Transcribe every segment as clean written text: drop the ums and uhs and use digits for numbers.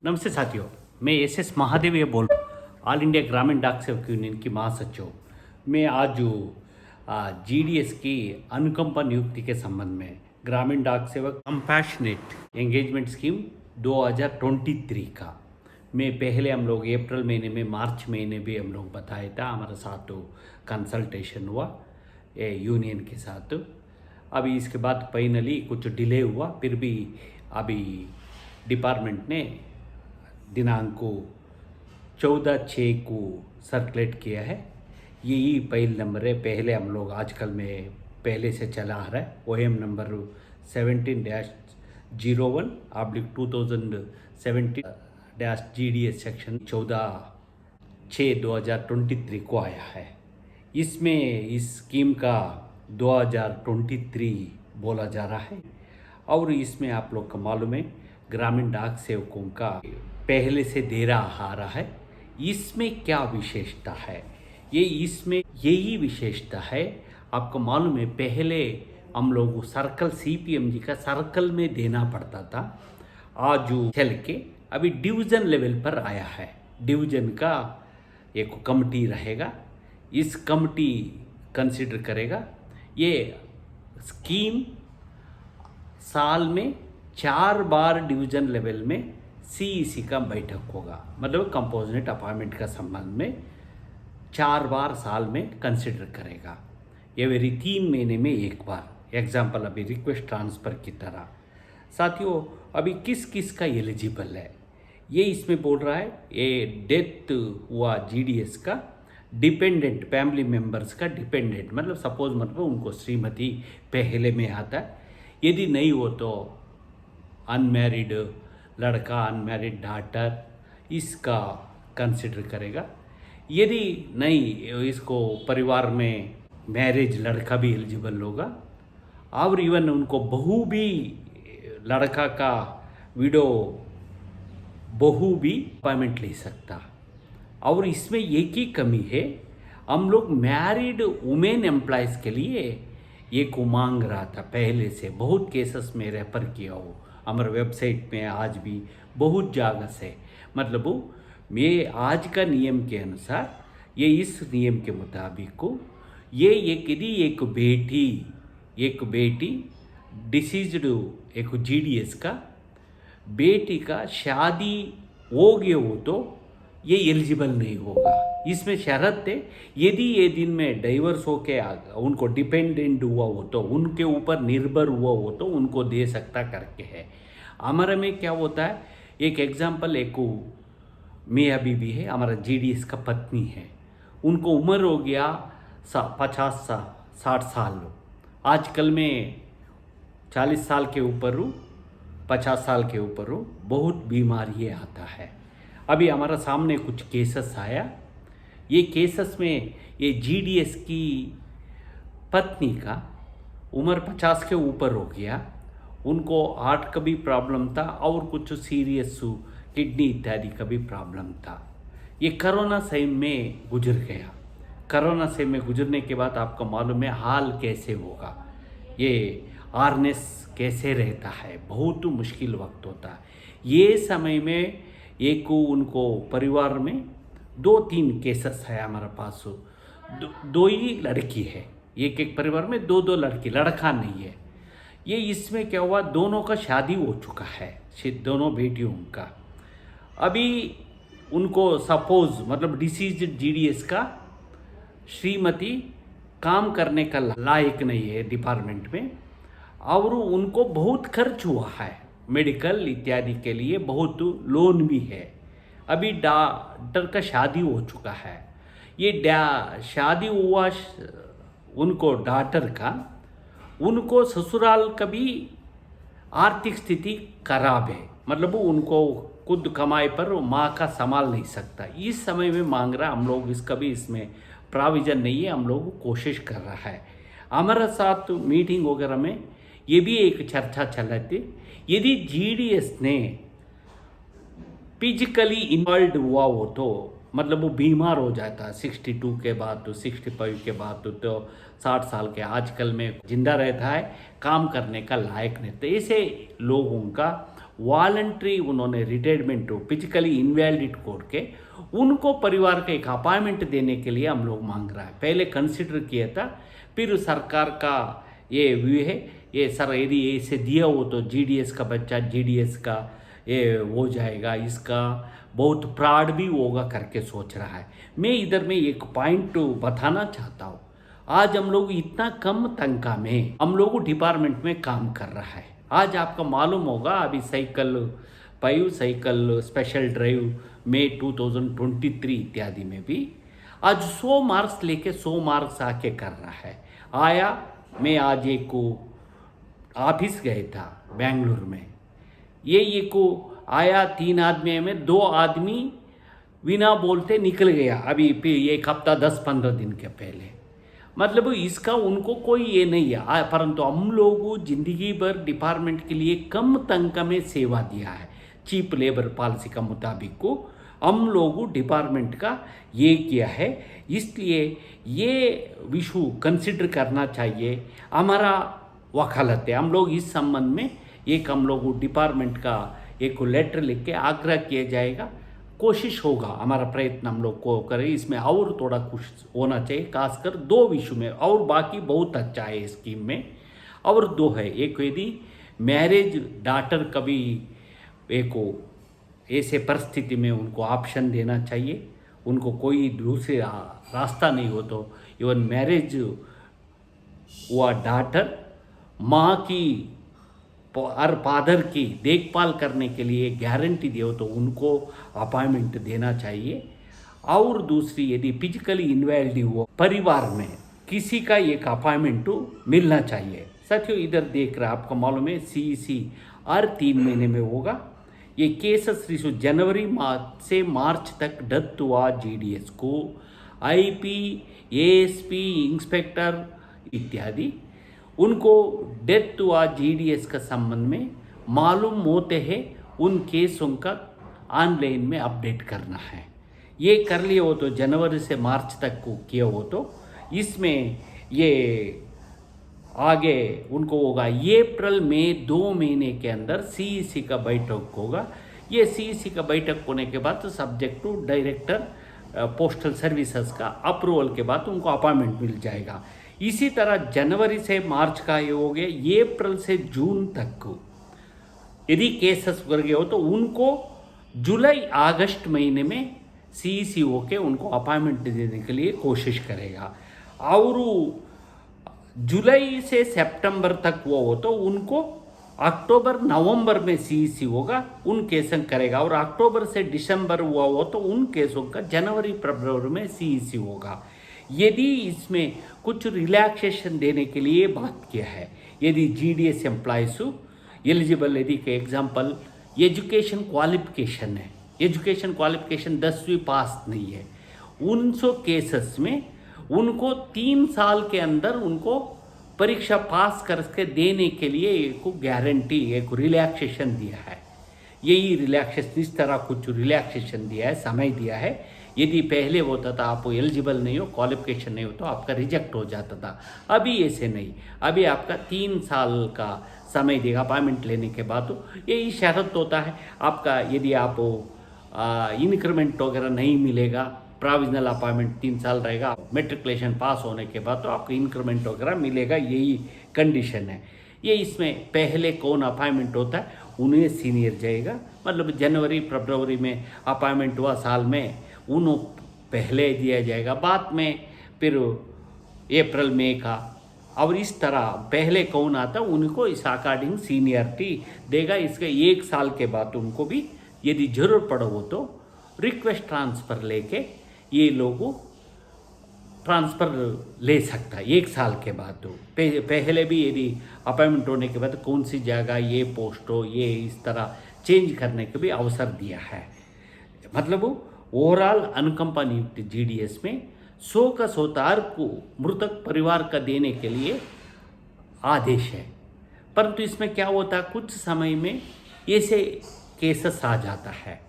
नमस्ते साथियों, मैं एस महादेव ये बोल रहा हूँ, ऑल इंडिया ग्रामीण डाक सेवक यूनियन की महासचिव। मैं आज जो जीडीएस की अनुकंपा नियुक्ति के संबंध में ग्रामीण डाक सेवक कंपैशनेट एंगेजमेंट स्कीम 2023 का मैं पहले हम लोग अप्रैल महीने में मार्च महीने भी हम लोग बताया था। हमारा साथ तो कंसल्टेशन हुआ यूनियन के साथ। अभी इसके बाद फाइनली कुछ डिले हुआ, फिर भी अभी डिपार्टमेंट ने दिनांक को 14/6 को सर्कुलेट किया है। यही पहल नंबर है। पहले हम लोग आजकल में पहले से चला आ रहा है OM नंबर 17-01/2017-GDS सेक्शन 14/6/2023 को आया है। इसमें इस स्कीम का 2023 बोला जा रहा है और इसमें आप लोग को मालूम है ग्रामीण डाक सेवकों का पहले से दे रहा आ रहा है। इसमें क्या विशेषता है? ये इसमें यही विशेषता है। आपको मालूम है पहले हम लोग सर्कल CPMG का सर्कल में देना पड़ता था। आज जो चल के अभी डिवीज़न लेवल पर आया है। डिवीज़न का एक कमेटी रहेगा, इस कमेटी कंसिडर करेगा। ये स्कीम साल में 4 बार डिवीज़न लेवल में CEC का बैठक होगा, मतलब कंपोजिट अपॉइंटमेंट का संबंध में 4 बार साल में कंसिडर करेगा। ये वेरी 3 महीने में एक बार। एग्जाम्पल अभी रिक्वेस्ट ट्रांसफ़र की तरह। साथियों, अभी किस किस का एलिजिबल है ये इसमें बोल रहा है। ये डेथ हुआ GDS का डिपेंडेंट फैमिली मेम्बर्स का डिपेंडेंट, मतलब सपोज मतलब उनको श्रीमती पहले में आता है। यदि नहीं हो तो अनमैरिड लड़का, अनमैरिड डॉटर, इसका कंसिडर करेगा। यदि नहीं इसको परिवार में मैरिज लड़का भी एलिजिबल होगा और इवन उनको बहू भी, लड़का का विडो बहू भी अपॉइंटमेंट ले सकता। और इसमें एक ही कमी है, हम लोग मैरिड वुमेन एम्प्लॉयज़ के लिए एक मांग रहा था पहले से। बहुत केसेस में रेफर किया हो हमारे वेबसाइट में, आज भी बहुत जगह से, मतलब ये आज का नियम के अनुसार, ये इस नियम के मुताबिक को ये यदि एक बेटी डिसीज्ड एक GDS का बेटी का शादी हो गया हो तो ये एलिजिबल नहीं होगा। इसमें शर्त है, यदि ये दिन में डाइवर्स हो के उनको डिपेंडेंट हुआ हो तो, उनके ऊपर निर्भर हुआ हो तो उनको दे सकता करके है। हमारे में क्या होता है, एक एग्जाम्पल, एक मियाँ बीबी है, हमारा GDS का पत्नी है, उनको उम्र हो गया 50-60 साल। आजकल में 40 साल के ऊपर हूँ, 50 साल के ऊपर हूँ, बहुत बीमारी आता है। अभी हमारा सामने कुछ केसेस आया। ये केसेस में ये GDS की पत्नी का उम्र 50 के ऊपर हो गया, उनको हार्ट का भी प्रॉब्लम था और कुछ सीरियस किडनी इत्यादि का भी प्रॉब्लम था। ये कोरोना टाइम में गुजर गया। कोरोना से में गुजरने के बाद आपको मालूम है हाल कैसे होगा, ये आर्नेस कैसे रहता है, बहुत मुश्किल वक्त होता है। ये समय में एक उनको परिवार में 2-3 केसेस है हमारे पास। दो ही लड़की है, एक परिवार में 2 लड़की, लड़का नहीं है। ये इसमें क्या हुआ, दोनों का शादी हो चुका है, दोनों बेटियों का। अभी उनको सपोज मतलब डिसीज्ड GDS का श्रीमती काम करने का लायक नहीं है डिपार्टमेंट में, और उनको बहुत खर्च हुआ है मेडिकल इत्यादि के लिए, बहुत लोन भी है। अभी डॉक्टर का शादी हो चुका है। ये शादी हुआ उनको डॉक्टर का, उनको ससुराल का भी आर्थिक स्थिति खराब है, मतलब उनको खुद कमाई पर माँ का संभाल नहीं सकता। इस समय में मांग रहा, हम लोग इसका भी इसमें प्रोविज़न नहीं है, हम लोग कोशिश कर रहा है। हमारे साथ मीटिंग वगैरह में ये भी एक चर्चा चल रही थी, यदि GDS ने फिजिकली इन्वॉल्व हुआ हो तो, मतलब वो बीमार हो जाता है 62 के बाद तो, 65 के बाद तो 60 साल के आजकल में जिंदा रहता है, काम करने का लायक नहीं। तो ऐसे लोगों का वॉलंटरी उन्होंने रिटायरमेंट फिजिकली इनवैलिड कोड के उनको परिवार का एक अपॉइंटमेंट देने के लिए हम लोग मांग रहा है। पहले कंसिडर किया था, फिर सरकार का ये व्यू है, ये सर यदि ऐसे दिया हो तो जीडीएस का बच्चा जीडीएस का ये हो जाएगा, इसका बहुत फ्रॉड भी होगा करके सोच रहा है। मैं इधर में एक पॉइंट बताना चाहता हूँ, आज हम लोग इतना कम तनख्वाह में हम लोग डिपार्टमेंट में काम कर रहा है। आज आपका मालूम होगा अभी साइकिल 5 साइकिल स्पेशल ड्राइव में 2023 इत्यादि में भी आज 100 मार्क्स लेके 100 मार्क्स आके कर रहा है। आया मैं आज एक ऑफिस गए था बेंगलुरु में, ये को आया 3 आदमी में 2 आदमी बिना बोलते निकल गया अभी एक हफ्ता 10-15 दिन के पहले। मतलब इसका उनको कोई ये नहीं है, परंतु हम लोग जिंदगी भर डिपार्टमेंट के लिए कम तनख्वाह में सेवा दिया है। चीप लेबर पॉलिसी का मुताबिक को हम लोग डिपार्टमेंट का ये किया है, इसलिए ये विशु कंसिडर करना चाहिए। हमारा वकालत है, हम लोग इस संबंध में एक हम लोग डिपार्टमेंट का एक लेटर लिख के आग्रह किया जाएगा। कोशिश होगा, हमारा प्रयत्न हम लोग को करें, इसमें और थोड़ा कुछ होना चाहिए, खासकर 2 विषय में, और बाकी बहुत अच्छा है स्कीम में। और 2 है, एक यदि मैरिज डॉटर कभी एक ऐसे परिस्थिति में उनको ऑप्शन देना चाहिए, उनको कोई दूसरे रास्ता नहीं हो तो इवन मैरिज हुआ डॉटर माँ की और फादर की देखभाल करने के लिए गारंटी दे तो उनको अपॉइंटमेंट देना चाहिए। और दूसरी यदि फिजिकली इनवैलिड हुआ परिवार में किसी का एक अपॉइंटमेंट मिलना चाहिए। साथियों इधर देख रहे आपको मालूम है सीईसी हर 3 महीने में होगा। ये केसेस जनवरी से मार्च तक डेथ हुआ जीडीएस को आईपी एएसपी इंस्पेक्टर इत्यादि उनको डेथ हुआ जीडीएस का संबंध में मालूम होते हैं, उन केसों का ऑनलाइन में अपडेट करना है। ये कर लिए हो तो जनवरी से मार्च तक को किया हो तो इसमें ये आगे उनको होगा। अप्रैल में 2 महीने के अंदर सीईसी का बैठक होगा। ये सीईसी का बैठक होने के बाद subject to director postal services का अप्रूवल के बाद उनको अपॉइंटमेंट मिल जाएगा। इसी तरह जनवरी से मार्च का ये हो गया, अप्रैल से जून तक यदि केसेस कर गए हो तो उनको जुलाई अगस्त महीने में सीईसी होके उनको अपॉइंटमेंट देने के लिए कोशिश करेगा। और जुलाई से सितंबर तक वो हो तो उनको अक्टूबर नवंबर में सीईसी होगा, उन केसों करेगा। और अक्टूबर से दिसंबर हुआ हो तो उन केसों का जनवरी फरवरी में सीईसी होगा। यदि इसमें कुछ रिलैक्सेशन देने के लिए बात किया है, यदि जीडीएस एम्प्लॉयज एलिजिबल, यदि के एग्जांपल एजुकेशन क्वालिफिकेशन है, एजुकेशन क्वालिफिकेशन 10वीं पास नहीं है, उन केसेस में उनको 3 साल के अंदर उनको परीक्षा पास करके देने के लिए एक गारंटी एक रिलैक्सेशन दिया है। यही रिलैक्सेशन इस तरह कुछ रिलैक्सेशन दिया है, समय दिया है। यदि पहले होता था आप एलिजिबल नहीं हो, क्वालिफिकेशन नहीं हो तो आपका रिजेक्ट हो जाता था। अभी ऐसे नहीं, अभी आपका 3 साल का समय देगा अपॉइंटमेंट लेने के बाद। यही शर्त होता है आपका, यदि आप इंक्रीमेंट वगैरह नहीं मिलेगा, प्रोविजनल अपॉइंटमेंट 3 साल रहेगा, मेट्रिकुलेशन पास होने के बाद तो आपको इंक्रीमेंट वगैरह मिलेगा, यही कंडीशन है। ये इसमें पहले कौन अपॉइंटमेंट होता है उन्हें सीनियर जाएगा, मतलब जनवरी फरवरी में अपॉइंटमेंट हुआ साल में उन्हों पहले दिया जाएगा, बाद में फिर अप्रैल मई का। और इस तरह पहले कौन आता उनको इस अकॉर्डिंग सीनियरिटी देगा। इसके 1 साल के बाद उनको भी यदि जरूर पड़ो हो तो रिक्वेस्ट ट्रांसफ़र लेके ये लोगों ट्रांसफ़र ले सकता है 1 साल के बाद। तो पहले भी यदि अपॉइंटमेंट होने के बाद कौन सी जगह ये पोस्ट हो, ये इस तरह चेंज करने का भी अवसर दिया है। मतलब ओवरऑल अनुकंपा नियुक्ति जीडीएस में 100 का 100 तार को मृतक परिवार का देने के लिए आदेश है। परंतु इसमें क्या होता है, कुछ समय में ऐसे केसेस आ जाता है,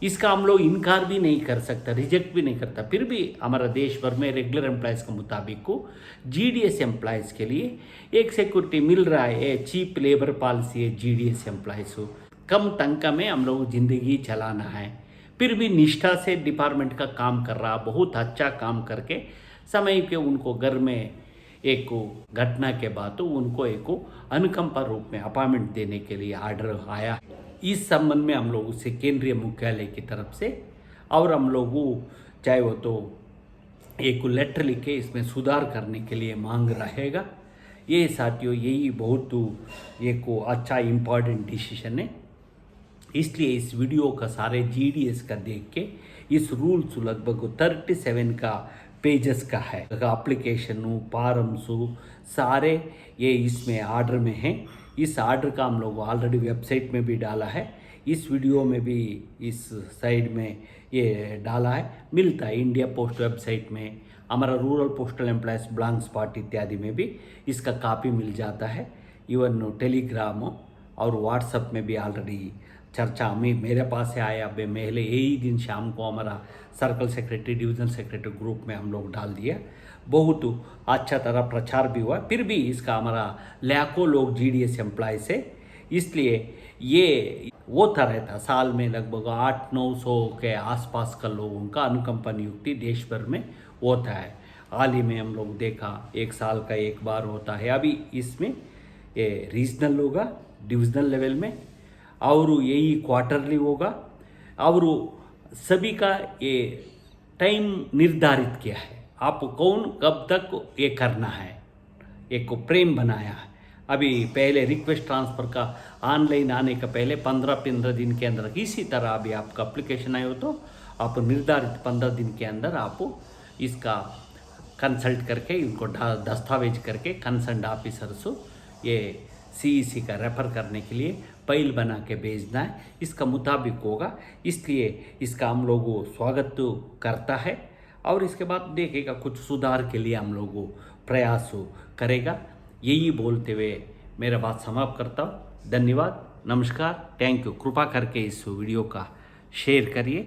इसका हम लोग इनकार भी नहीं कर सकता, रिजेक्ट भी नहीं करता। फिर भी हमारा देश भर में रेगुलर एम्प्लॉयज़ के मुताबिक को जीडीएस एम्प्लॉयज़ के लिए एक सिक्योरिटी मिल रहा है, चीप लेबर पॉलिसी है जीडीएस एम्प्लॉयज़ को। कम तनख्वाह में हम लोग ज़िंदगी चलाना है। फिर भी निष्ठा से डिपार्टमेंट का काम कर रहा, बहुत अच्छा काम करके समय के उनको घर में एक घटना के बाद तो उनको एक अनुकंपा रूप में अपॉइंटमेंट देने के लिए आर्डर आया। इस संबंध में हम लोग से केंद्रीय मुख्यालय की तरफ से और हम लोग चाहे वो तो एक लेटर लिखे इसमें सुधार करने के लिए मांग रहेगा। ये साथियों यही बहुत एक अच्छा इम्पॉर्टेंट डिसीजन है। इसलिए इस वीडियो का सारे जीडीएस का देख के इस रूल्स लगभग 37 का पेजेस का है, एप्लीकेशन फॉर्म्स सारे ये इसमें आर्डर में हैं। इस आर्डर का हम लोग ऑलरेडी वेबसाइट में भी डाला है, इस वीडियो में भी इस साइड में ये डाला है, मिलता है इंडिया पोस्ट वेबसाइट में, हमारा rural postal employees blank spot इत्यादि में भी इसका कापी मिल जाता है। इवन टेलीग्राम और व्हाट्सएप में भी ऑलरेडी चर्चा हमें मेरे पास से आया। अब पहले यही दिन शाम को हमारा circle secretary divisional secretary group में हम लोग डाल दिया, बहुत अच्छा तरह प्रचार भी हुआ। फिर भी इसका हमारा लाखों लोग जीडीएस एम्प्लॉयज़ है, इसलिए ये होता रहता साल में लगभग 800-900 के आसपास का लोगों का अनुकंपा नियुक्ति देश भर में होता है। हाल ही में हम लोग देखा 1 साल का एक बार होता है। अभी इसमें ये रीजनल होगा, डिविजनल लेवल में, और यही क्वार्टरली होगा, और सभी का ये टाइम निर्धारित किया है, आप कौन कब तक ये करना है, एक को प्रेम बनाया है। अभी पहले रिक्वेस्ट ट्रांसफ़र का ऑनलाइन आने का पहले 15 दिन के अंदर इसी तरह अभी आपका एप्लीकेशन आए हो तो आप निर्धारित 15 दिन के अंदर आप इसका कंसल्ट करके इनको दस्तावेज करके कंसर्न ऑफिसर्स ये सीईसी का रेफर करने के लिए फाइल बना के भेजना है, इसका मुताबिक होगा। इसलिए इसका हम लोग स्वागत करता है और इसके बाद देखेगा कुछ सुधार के लिए हम लोग प्रयास करेगा। यही बोलते हुए मेरा बात समाप्त करता हूँ। धन्यवाद, नमस्कार, थैंक यू। कृपा करके इस वीडियो का शेयर करिए।